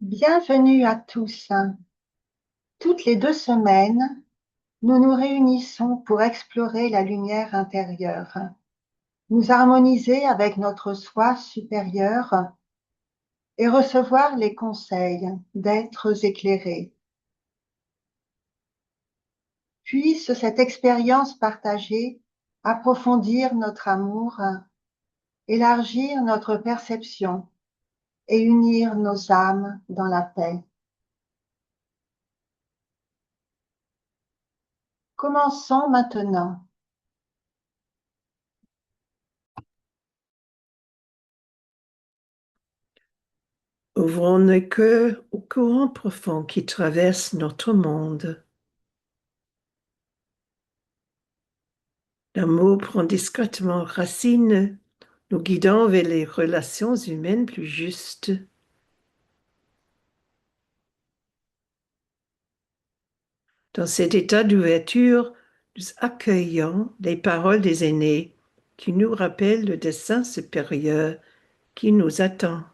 Bienvenue à tous. Toutes les 2 semaines, nous nous réunissons pour explorer la lumière intérieure, nous harmoniser avec notre soi supérieur et recevoir les conseils d'êtres éclairés. Puisse cette expérience partagée approfondir notre amour, élargir notre perception et unir nos âmes dans la paix. Commençons maintenant. Ouvrons nos cœurs au courant profond qui traverse notre monde. L'amour prend discrètement racine, nous guidant vers les relations humaines plus justes. Dans cet état d'ouverture, nous accueillons les paroles des aînés qui nous rappellent le dessein supérieur qui nous attend.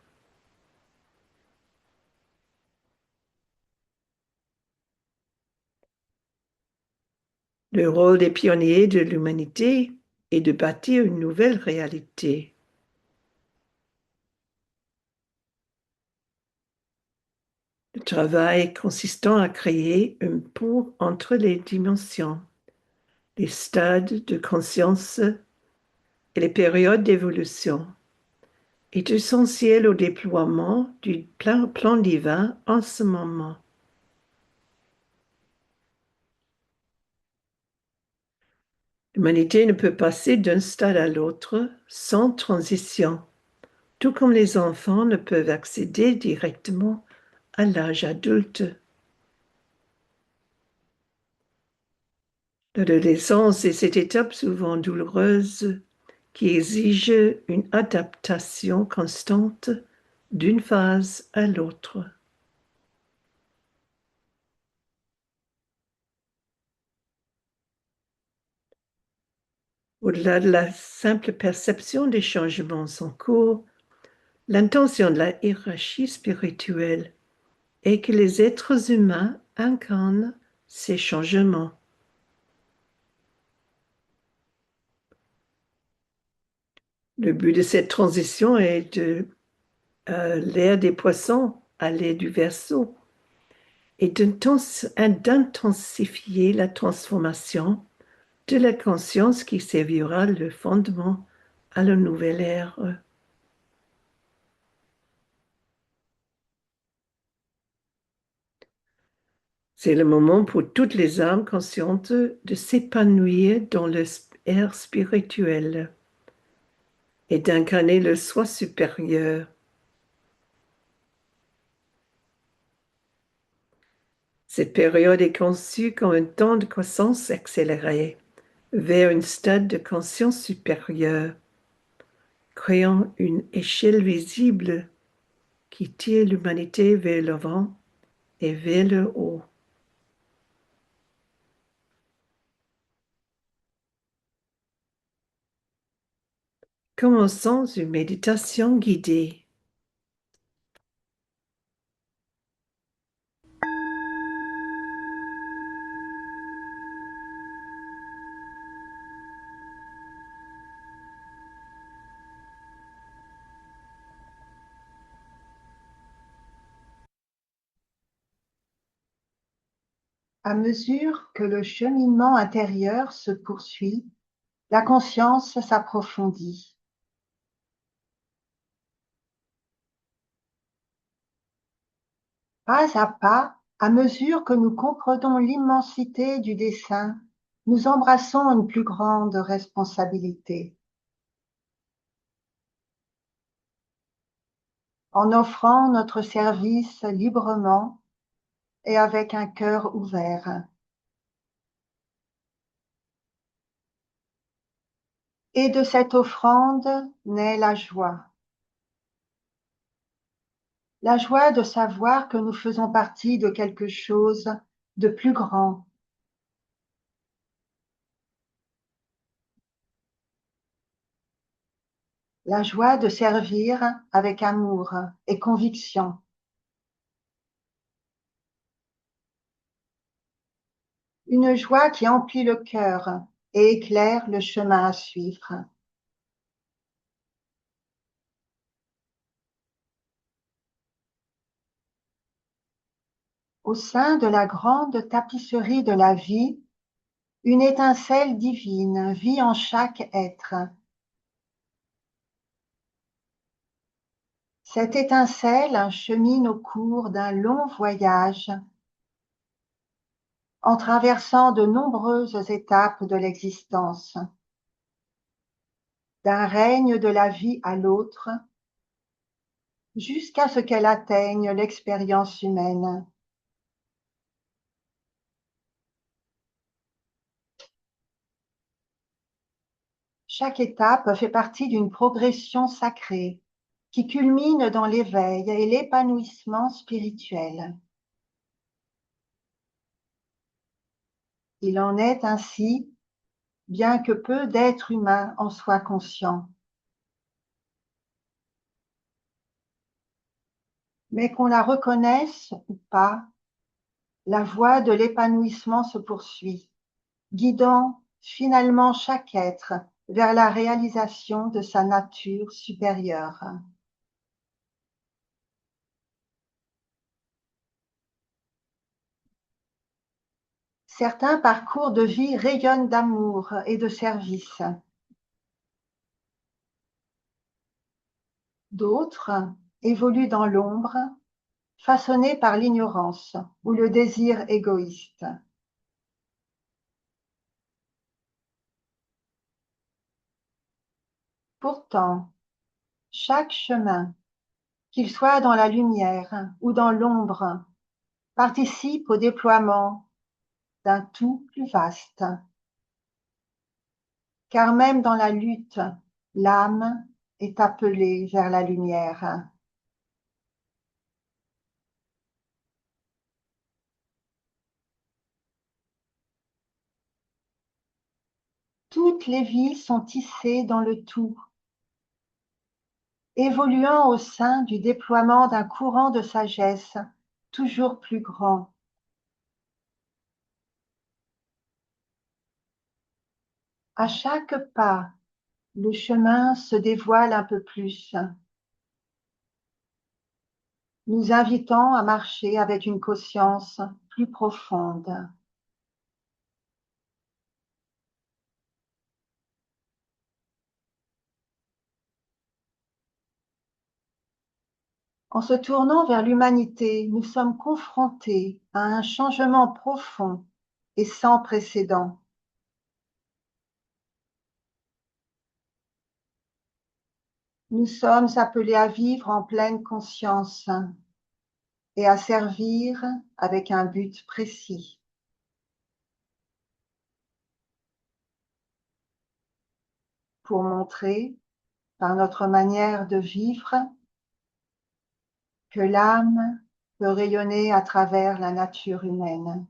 Le rôle des pionniers de l'humanité est de bâtir une nouvelle réalité. Le travail consistant à créer un pont entre les dimensions, les stades de conscience et les périodes d'évolution est essentiel au déploiement du plan divin en ce moment. L'humanité ne peut passer d'un stade à l'autre sans transition, tout comme les enfants ne peuvent accéder directement à l'âge adulte. L'adolescence est cette étape souvent douloureuse qui exige une adaptation constante d'une phase à l'autre. Au-delà de la simple perception des changements en cours, l'intention de la hiérarchie spirituelle est que les êtres humains incarnent ces changements. Le but de cette transition est de l'ère des poissons à l'ère du Verseau et d'intensifier la transformation de la conscience qui servira le fondement à la nouvelle ère. C'est le moment pour toutes les âmes conscientes de s'épanouir dans l'ère spirituelle et d'incarner le soi supérieur. Cette période est conçue comme un temps de croissance accélérée vers un stade de conscience supérieure, créant une échelle visible qui tire l'humanité vers l'avant et vers le haut. Commençons une méditation guidée. À mesure que le cheminement intérieur se poursuit, la conscience s'approfondit. Pas à pas, à mesure que nous comprenons l'immensité du dessein, nous embrassons une plus grande responsabilité. En offrant notre service librement et avec un cœur ouvert. Et de cette offrande naît la joie. La joie de savoir que nous faisons partie de quelque chose de plus grand. La joie de servir avec amour et conviction. une joie qui emplit le cœur et éclaire le chemin à suivre. Au sein de la grande tapisserie de la vie, une étincelle divine vit en chaque être. Cette étincelle chemine au cours d'un long voyage, en traversant de nombreuses étapes de l'existence, d'un règne de la vie à l'autre, jusqu'à ce qu'elle atteigne l'expérience humaine. Chaque étape fait partie d'une progression sacrée qui culmine dans l'éveil et l'épanouissement spirituel. Il en est ainsi, bien que peu d'êtres humains en soient conscients. Mais qu'on la reconnaisse ou pas, la voie de l'épanouissement se poursuit, guidant finalement chaque être vers la réalisation de sa nature supérieure. Certains parcours de vie rayonnent d'amour et de service. D'autres évoluent dans l'ombre, façonnés par l'ignorance ou le désir égoïste. Pourtant, chaque chemin, qu'il soit dans la lumière ou dans l'ombre, participe au déploiement d'un tout plus vaste. Car même dans la lutte, l'âme est appelée vers la lumière. Toutes les vies sont tissées dans le tout, évoluant au sein du déploiement d'un courant de sagesse toujours plus grand. À chaque pas, le chemin se dévoile un peu plus, nous invitant à marcher avec une conscience plus profonde. En se tournant vers l'humanité, nous sommes confrontés à un changement profond et sans précédent. Nous sommes appelés à vivre en pleine conscience et à servir avec un but précis. Pour montrer, par notre manière de vivre, que l'âme peut rayonner à travers la nature humaine.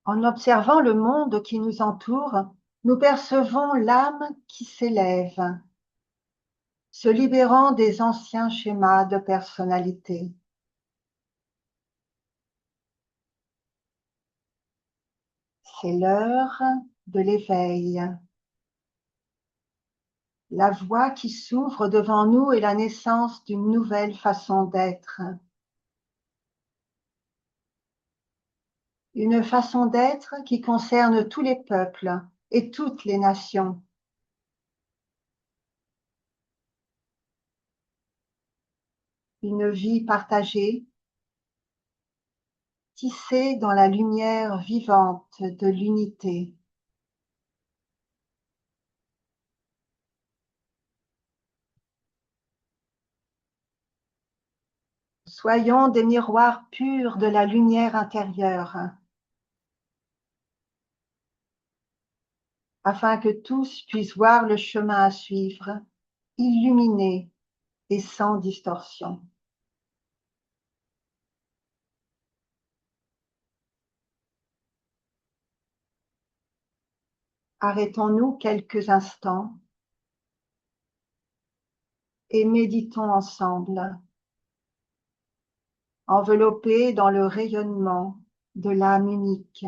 En observant le monde qui nous entoure, nous percevons l'âme qui s'élève, se libérant des anciens schémas de personnalité. C'est l'heure de l'éveil. La voie qui s'ouvre devant nous est la naissance d'une nouvelle façon d'être. Une façon d'être qui concerne tous les peuples et toutes les nations. Une vie partagée, tissée dans la lumière vivante de l'unité. Soyons des miroirs purs de la lumière intérieure, afin que tous puissent voir le chemin à suivre, illuminé et sans distorsion. Arrêtons-nous quelques instants et méditons ensemble, enveloppés dans le rayonnement de l'âme unique.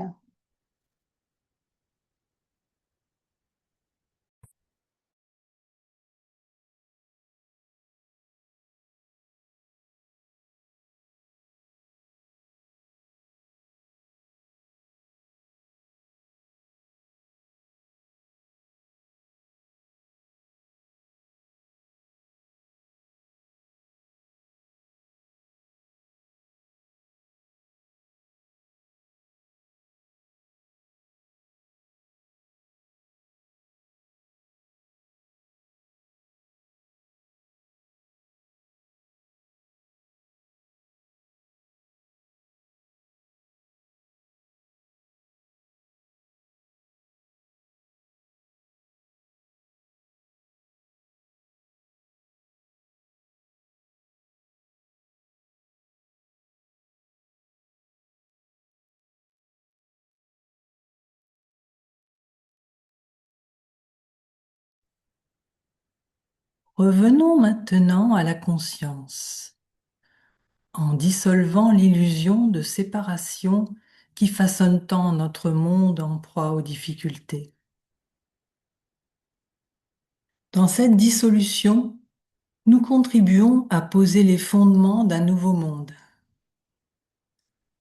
Revenons maintenant à la conscience, en dissolvant l'illusion de séparation qui façonne tant notre monde en proie aux difficultés. Dans cette dissolution, nous contribuons à poser les fondements d'un nouveau monde,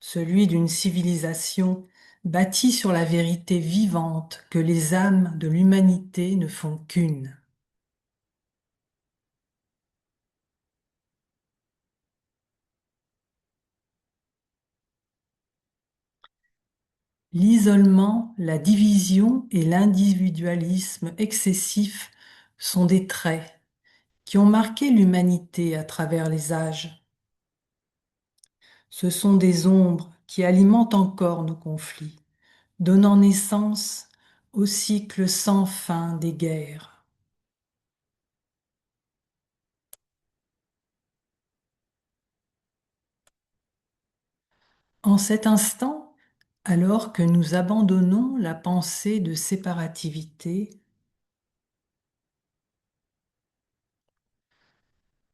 celui d'une civilisation bâtie sur la vérité vivante que les âmes de l'humanité ne font qu'une. L'isolement, la division et l'individualisme excessif sont des traits qui ont marqué l'humanité à travers les âges. Ce sont des ombres qui alimentent encore nos conflits, donnant naissance au cycle sans fin des guerres. En cet instant, alors que nous abandonnons la pensée de séparativité,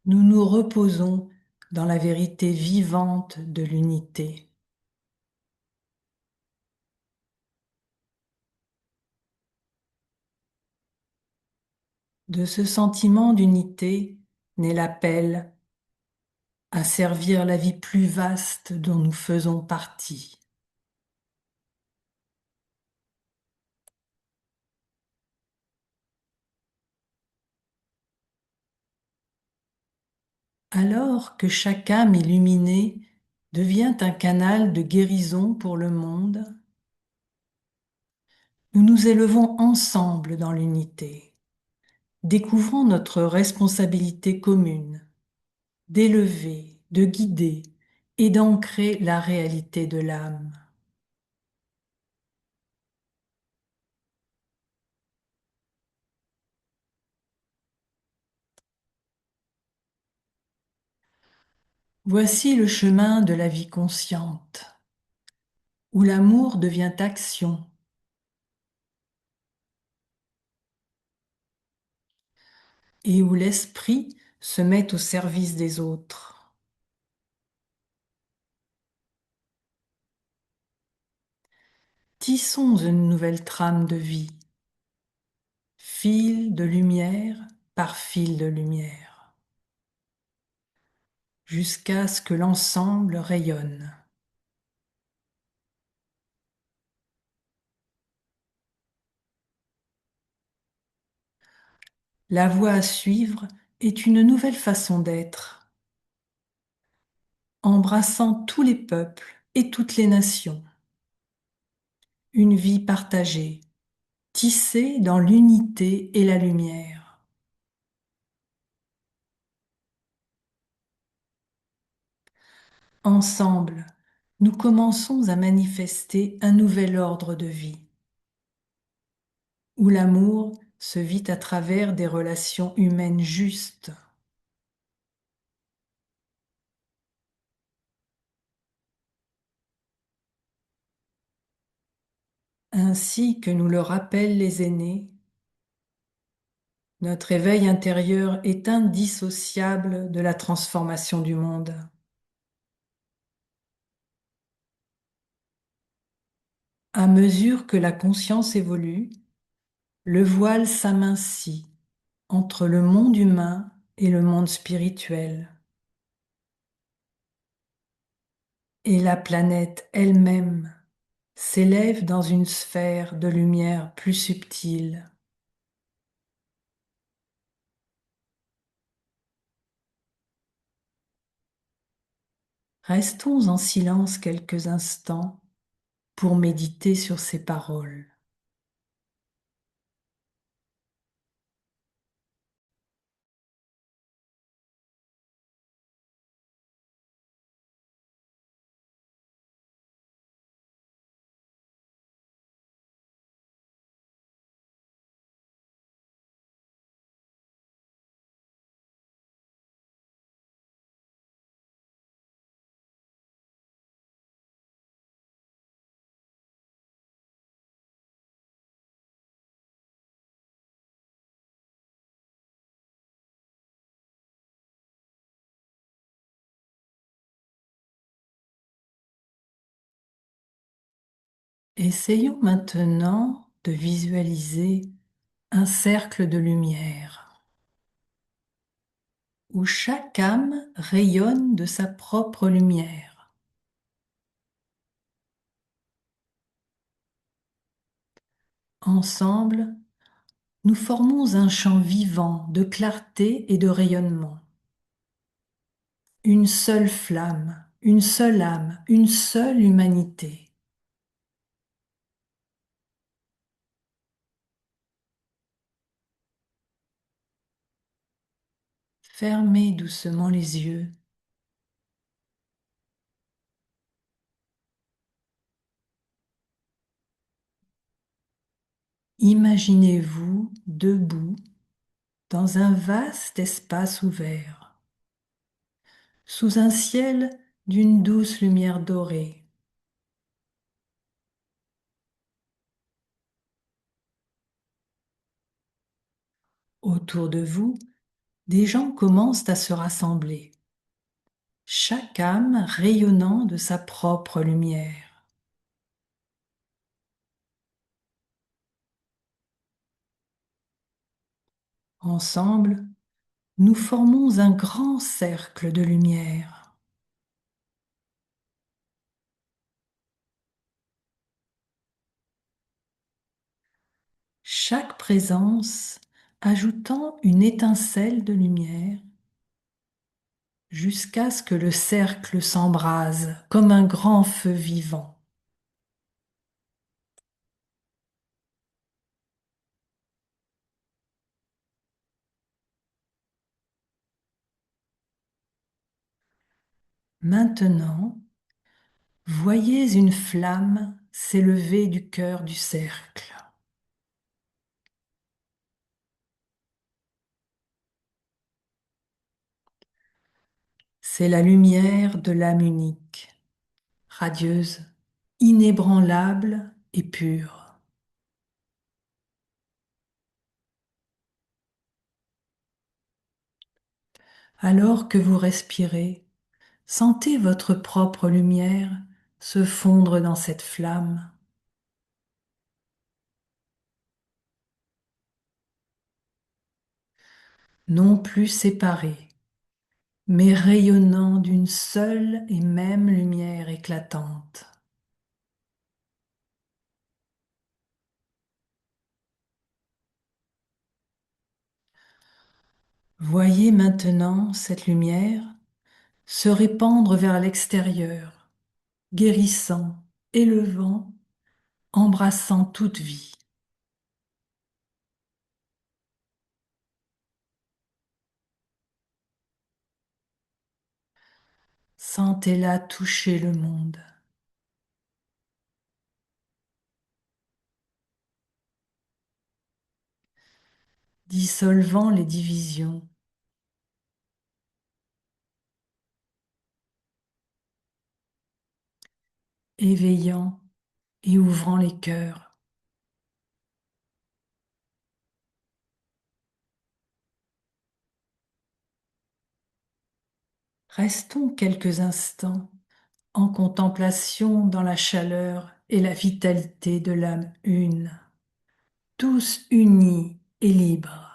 nous nous reposons dans la vérité vivante de l'unité. De ce sentiment d'unité naît l'appel à servir la vie plus vaste dont nous faisons partie. Alors que chaque âme illuminée devient un canal de guérison pour le monde, nous nous élevons ensemble dans l'unité, découvrant notre responsabilité commune d'élever, de guider et d'ancrer la réalité de l'âme. Voici le chemin de la vie consciente, où l'amour devient action et où l'esprit se met au service des autres. Tissons une nouvelle trame de vie, fil de lumière par fil de lumière, jusqu'à ce que l'ensemble rayonne. La voie à suivre est une nouvelle façon d'être, embrassant tous les peuples et toutes les nations. Une vie partagée, tissée dans l'unité et la lumière. Ensemble, nous commençons à manifester un nouvel ordre de vie, où l'amour se vit à travers des relations humaines justes. Ainsi que nous le rappellent les aînés, Notre éveil intérieur est indissociable de la transformation du monde. À mesure que la conscience évolue, le voile s'amincit entre le monde humain et le monde spirituel. Et la planète elle-même s'élève dans une sphère de lumière plus subtile. Restons en silence quelques instants pour méditer sur ces paroles. Essayons maintenant de visualiser un cercle de lumière où chaque âme rayonne de sa propre lumière. Ensemble, nous formons un champ vivant de clarté et de rayonnement. Une seule flamme, une seule âme, une seule humanité. Fermez doucement les yeux. Imaginez-vous debout dans un vaste espace ouvert, sous un ciel d'une douce lumière dorée. Autour de vous, des gens commencent à se rassembler, chaque âme rayonnant de sa propre lumière. Ensemble, nous formons un grand cercle de lumière. Chaque présence ajoutant une étincelle de lumière jusqu'à ce que le cercle s'embrase comme un grand feu vivant. Maintenant, voyez une flamme s'élever du cœur du cercle. C'est la lumière de l'âme unique, radieuse, inébranlable et pure. Alors que vous respirez, sentez votre propre lumière se fondre dans cette flamme. Non plus séparés, mais rayonnant d'une seule et même lumière éclatante. Voyez maintenant cette lumière se répandre vers l'extérieur, guérissant, élevant, embrassant toute vie. Sentez-la toucher le monde. Dissolvant les divisions, éveillant et ouvrant les cœurs. Restons quelques instants en contemplation dans la chaleur et la vitalité de l'âme une, tous unis et libres.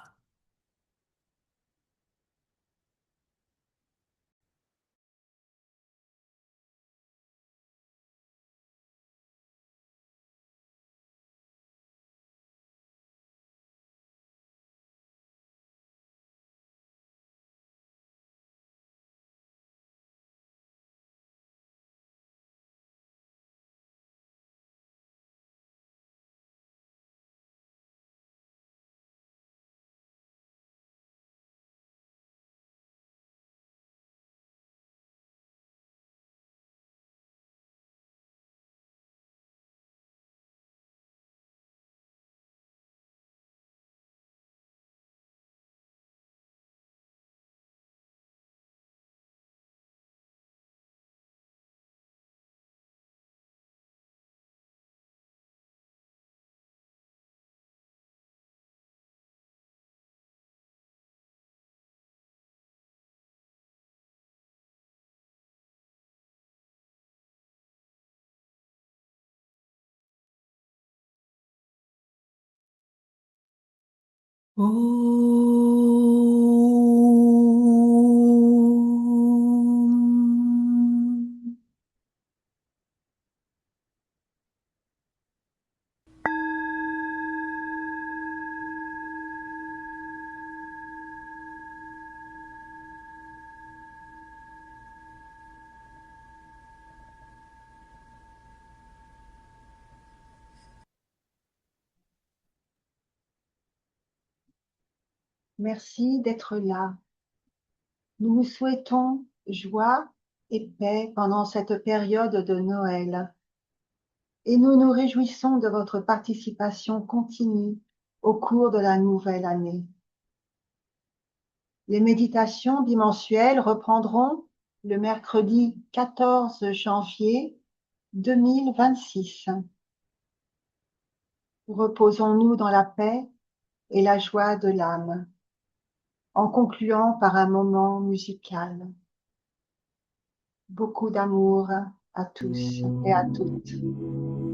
Om. Merci d'être là. Nous vous souhaitons joie et paix pendant cette période de Noël et nous nous réjouissons de votre participation continue au cours de la nouvelle année. Les méditations bimensuelles reprendront le mercredi 14 janvier 2026. Reposons-nous dans la paix et la joie de l'âme, en concluant par un moment musical. Beaucoup d'amour à tous et à toutes.